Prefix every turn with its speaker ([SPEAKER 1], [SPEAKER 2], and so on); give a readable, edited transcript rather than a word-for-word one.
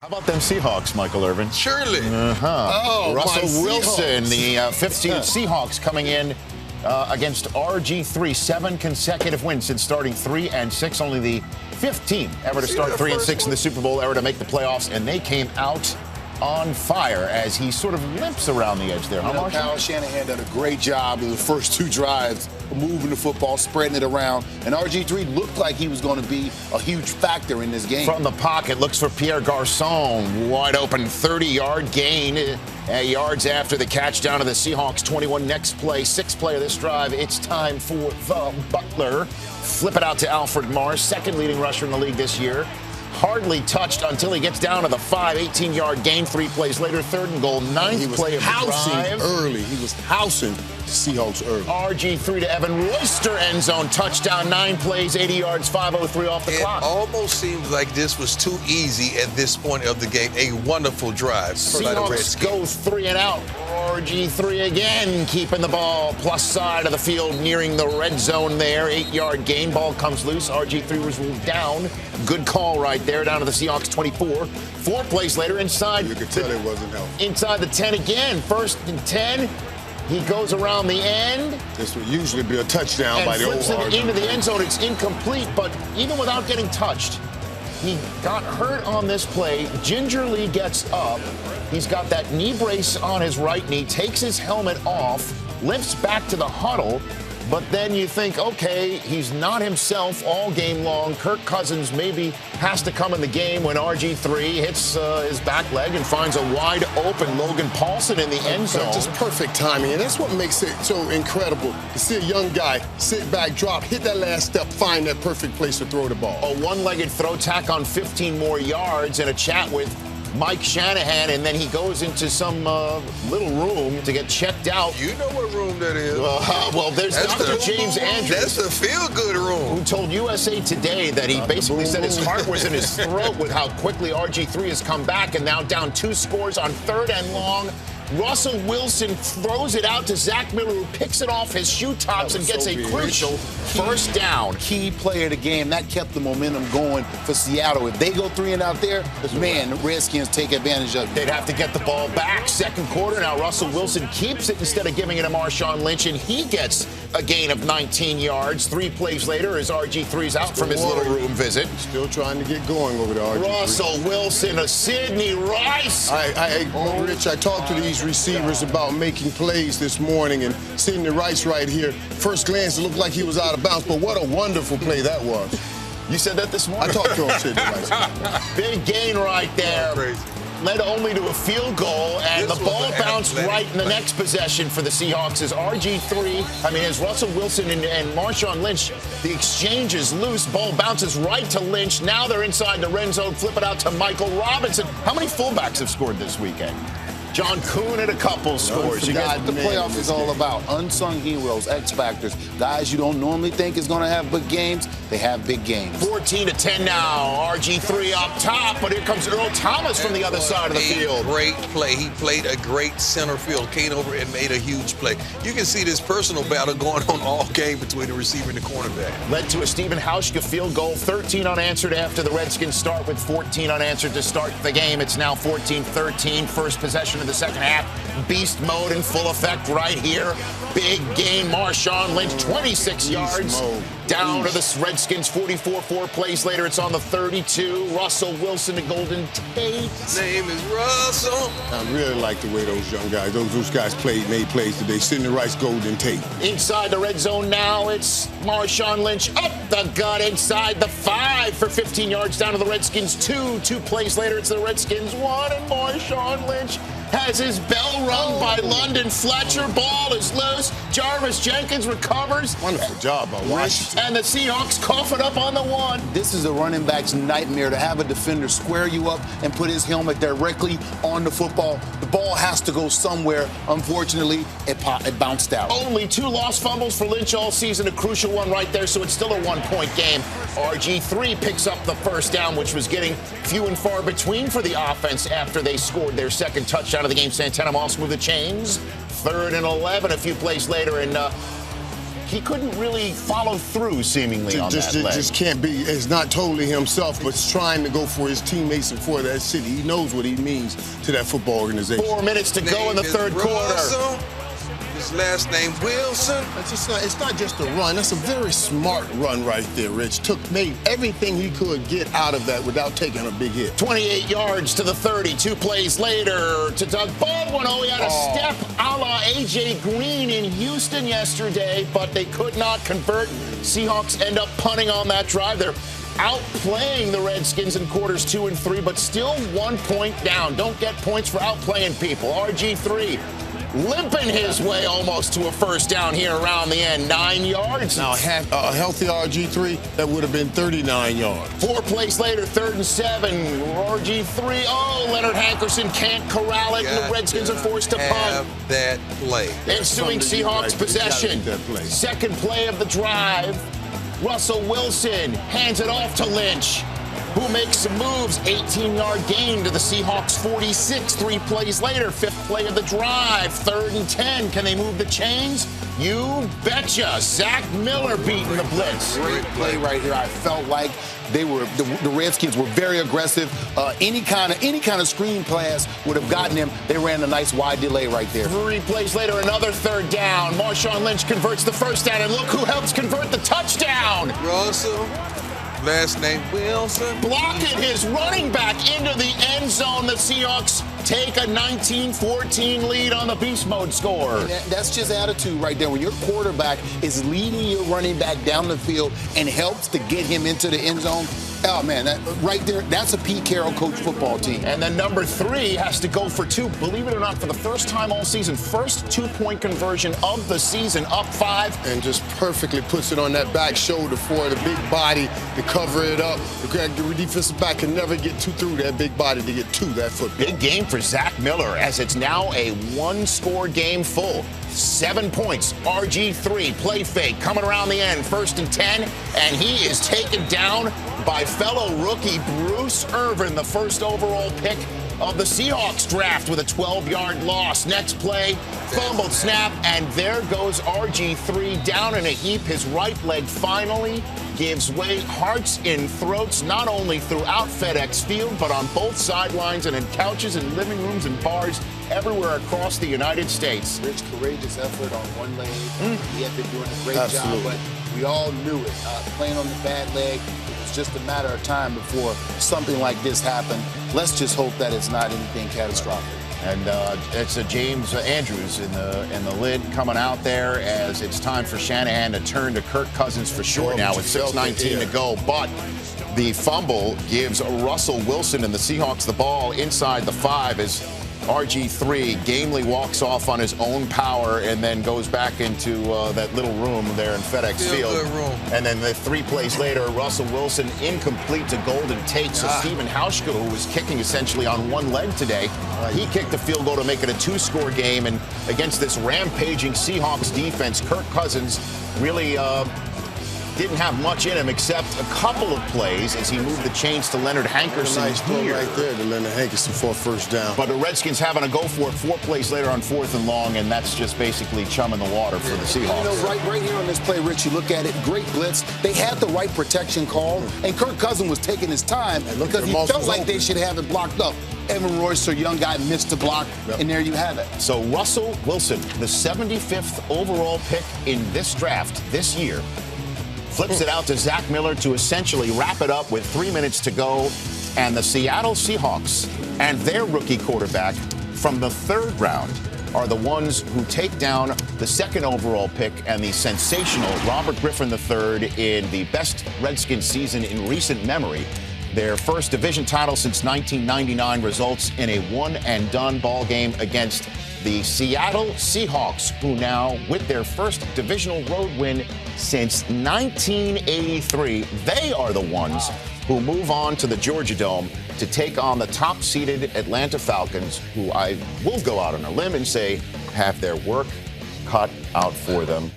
[SPEAKER 1] How about them Seahawks, Michael Irvin?
[SPEAKER 2] Surely.
[SPEAKER 1] Oh, Russell Wilson, the 15th Seahawks coming in against RG3. 7 consecutive wins since starting 3-6. Only the 15th ever to start 3-6 in the Super Bowl, ever to make the playoffs, and they came out on fire as he sort of limps around the edge there.
[SPEAKER 3] Kyle Shanahan did a great job in the first 2 drives, moving the football, spreading it around, and RG3 looked like he was going to be a huge factor in this game.
[SPEAKER 1] From the pocket, looks for Pierre Garçon, wide open 30-yard gain, yards after the catch down to the Seahawks 21. Next play, 6th play of this drive, it's time for the Butler. Flip it out to Alfred Morris, second leading rusher in the league this year. Hardly touched until he gets down to the 5, 18-yard gain. 3 plays later, 3rd and goal, 9th play of the drive.
[SPEAKER 4] Early. He was housing the Seahawks early.
[SPEAKER 1] RG3 to Evan Royster, end zone touchdown, 9 plays, 80 yards, 5:03 off the clock.
[SPEAKER 2] It almost seems like this was too easy at this point of the game. A wonderful drive by the
[SPEAKER 1] Seahawks
[SPEAKER 2] Redskins.
[SPEAKER 1] go 3 and out. RG3 again keeping the ball plus side of the field, nearing the red zone there. 8-yard gain, ball comes loose. RG3 was ruled down. Good call right there, down to the Seahawks 24. 4 plays later, inside.
[SPEAKER 4] You could tell it wasn't healthy.
[SPEAKER 1] Inside the 10 again. 1st and 10. He goes around the end.
[SPEAKER 4] This would usually be a touchdown by the old
[SPEAKER 1] flips it into the end zone. It's incomplete, but even without getting touched, he got hurt on this play, gingerly gets up. He's got that knee brace on his right knee, takes his helmet off, limps back to the huddle, but then you think, okay, he's not himself all game long. Kirk Cousins maybe has to come in the game when RG3 hits his back leg and finds a wide open Logan Paulson in the end zone.
[SPEAKER 4] Just perfect timing, and that's what makes it so incredible to see a young guy sit back, drop, hit that last step, find that perfect place to throw the ball.
[SPEAKER 1] A one-legged throw, tack on 15 more yards, and a chat with Mike Shanahan, and then he goes into some little room to get checked out.
[SPEAKER 2] You know what room that is.
[SPEAKER 1] Well, there's Dr. James Andrews.
[SPEAKER 2] That's the feel-good room.
[SPEAKER 1] Who told USA Today that he basically said his heart was in his throat with how quickly RG3 has come back, and now down 2 scores on 3rd and long. Russell Wilson throws it out to Zach Miller, who picks it off his shoe tops and gets a crucial first down.
[SPEAKER 3] Key play of the game. That kept the momentum going for Seattle. If they go 3 and out there, man, the Redskins take advantage of it.
[SPEAKER 1] They'd have to get the ball back. 2nd quarter, now Russell Wilson keeps it instead of giving it to Marshawn Lynch, and he gets a gain of 19 yards. 3 plays later, as RG3's out from his little room visit.
[SPEAKER 4] Still trying to get going over the RG3.
[SPEAKER 1] Russell Wilson, a Sidney Rice.
[SPEAKER 4] Rich, I talked to these receivers about making plays this morning, and Sidney Rice right here, first glance, it looked like he was out of bounds, but what a wonderful play that was.
[SPEAKER 1] You said that this morning?
[SPEAKER 4] I talked to him, Sidney Rice.
[SPEAKER 1] Big gain right there.
[SPEAKER 2] Crazy.
[SPEAKER 1] Led only to a field goal, and the ball bounced right in the next possession for the Seahawks as as Russell Wilson and Marshawn Lynch, the exchange is loose, ball bounces right to Lynch. Now they're inside the red zone, flip it out to Michael Robinson. How many fullbacks have scored this weekend? John Kuhn had a couple scores.
[SPEAKER 3] You guys, what the playoffs is all about. Unsung heroes, X factors, guys you don't normally think is going to have big games. They have big games.
[SPEAKER 1] 14-10 now. RG3 up top, but here comes Earl Thomas from the other side of the field.
[SPEAKER 2] Great play. He played a great center field. Came over and made a huge play. You can see this personal battle going on all game between the receiver and the cornerback.
[SPEAKER 1] Led to a Stephen Hauschka field goal, 13 unanswered after the Redskins start with 14 unanswered to start the game. It's now 14-13. First possession of the second half. Beast mode in full effect right here. Big game. Marshawn Lynch, 26 yards. Down to the Redskins, 44. 4 plays later, it's on the 32. Russell Wilson to Golden Tate.
[SPEAKER 2] Name is Russell.
[SPEAKER 4] I really like the way those young guys, those guys made plays today. Sidney Rice, Golden Tate.
[SPEAKER 1] Inside the red zone now, it's Marshawn Lynch up the gut inside the 5 for 15 yards down to the Redskins 2. 2 plays later, it's the Redskins 1, and Marshawn Lynch has his bell rung by London Fletcher. Ball is loose. Jarvis Jenkins recovers.
[SPEAKER 4] Wonderful job by Washington.
[SPEAKER 1] And the Seahawks cough it up on the 1.
[SPEAKER 3] This is a running back's nightmare to have a defender square you up and put his helmet directly on the football. The ball has to go somewhere. Unfortunately, it bounced out.
[SPEAKER 1] Only 2 lost fumbles for Lynch all season, a crucial one right there, so it's still a 1-point game. RG3 picks up the first down, which was getting few and far between for the offense after they scored their second touchdown of the game. Santana Moss moved the chains. 3rd and 11 a few plays later, and he couldn't really follow through seemingly on that leg.
[SPEAKER 4] Just can't be. It's not totally himself, but trying to go for his teammates and for that city. He knows what he means to that football organization.
[SPEAKER 1] 4 minutes to go in the third quarter.
[SPEAKER 2] His last name Wilson.
[SPEAKER 4] It's not just a run. That's a very smart run right there, Rich. Made everything he could get out of that without taking a big hit.
[SPEAKER 1] 28 yards to the 30. 2 plays later to Doug Baldwin. Oh, he had a step a la A.J. Green in Houston yesterday, but they could not convert. Seahawks end up punting on that drive. They're outplaying the Redskins in quarters 2 and 3, but still 1 point down. Don't get points for outplaying people. RG3 limping his way almost to a first down here around the end. 9 yards.
[SPEAKER 4] Now, a healthy RG3, that would have been 39 yards.
[SPEAKER 1] 4 plays later, 3rd and 7. RG3, Leonard Hankerson can't corral it. The Redskins are forced to punt.
[SPEAKER 2] That play.
[SPEAKER 1] Ensuing Seahawks possession. Second play of the drive. Russell Wilson hands it off to Lynch, who makes some moves. 18-yard gain to the Seahawks 46. 3 plays later, 5th play of the drive. 3rd and 10. Can they move the chains? You betcha. Zach Miller beating the blitz.
[SPEAKER 3] Great play right here. I felt like the Redskins were very aggressive. Any kind of screen pass would have gotten them. They ran a nice wide delay right there.
[SPEAKER 1] 3 plays later, another 3rd down. Marshawn Lynch converts the first down, and look who helps convert the touchdown.
[SPEAKER 2] Russell. Last name Wilson.
[SPEAKER 1] Blocking his running back into the end zone. The Seahawks take a 19-14 lead on the beast mode score.
[SPEAKER 3] And that's just attitude right there. When your quarterback is leading your running back down the field and helps to get him into the end zone, oh, man, that, right there, that's a Pete Carroll coach football team.
[SPEAKER 1] And then number 3 has to go for 2. Believe it or not, for the first time all season, first 2-point conversion of the season, up 5.
[SPEAKER 4] And just perfectly puts it on that back shoulder for the big body to cover it up. The defensive back can never get through that big body to get to that football.
[SPEAKER 1] Big game for Zach Miller, as it's now a 1-score game full. 7 points. RG3, play fake, coming around the end, 1st and 10, and he is taken down by fellow rookie Bruce Irvin, the first overall pick of the Seahawks draft, with a 12-yard loss. Next play, fumbled snap, and there goes RG3 down in a heap. His right leg finally gives way. Hearts in throats, not only throughout FedEx Field, but on both sidelines and in couches and living rooms and bars everywhere across the United States.
[SPEAKER 3] Rich, courageous effort on one leg. He had been doing a great job, but we all knew it. Playing on the bad leg, it was just a matter of time before something like this happened. Let's just hope that it's not anything catastrophic.
[SPEAKER 1] And it's a James Andrews in the lid coming out there, as it's time for Shanahan to turn to Kirk Cousins for sure now with 6:19 to go. But the fumble gives Russell Wilson and the Seahawks the ball inside the 5 as RG3 gamely walks off on his own power and then goes back into that little room there in FedEx Field. And then the 3 plays later, Russell Wilson incomplete to Golden Tate. So Stephen Hauschka, who was kicking essentially on one leg today, he kicked the field goal to make it a 2-score game. And against this rampaging Seahawks defense, Kirk Cousins really didn't have much in him except a couple of plays as he moved the chains to Leonard Hankerson.
[SPEAKER 4] Nice throw right there to Leonard Hankerson for a first down.
[SPEAKER 1] But the Redskins having a go for it 4 plays later on 4th and long, and that's just basically chumming the water for the Seahawks.
[SPEAKER 3] You know, right here on this play, Rich, you look at it, great blitz. They had the right protection call, and Kirk Cousins was taking his time because he felt like they should have it blocked up. Evan Royster, young guy, missed the block, and there you have it.
[SPEAKER 1] So Russell Wilson, the 75th overall pick in this draft this year, flips it out to Zach Miller to essentially wrap it up with 3 minutes to go. And the Seattle Seahawks and their rookie quarterback from the 3rd round are the ones who take down the 2nd overall pick and the sensational Robert Griffin III in the best Redskins season in recent memory. Their first division title since 1999 results in a one-and-done ball game against the Seattle Seahawks, who now, with their first divisional road win since 1983, they are the ones who move on to the Georgia Dome to take on the top-seeded Atlanta Falcons, who I will go out on a limb and say have their work cut out for them.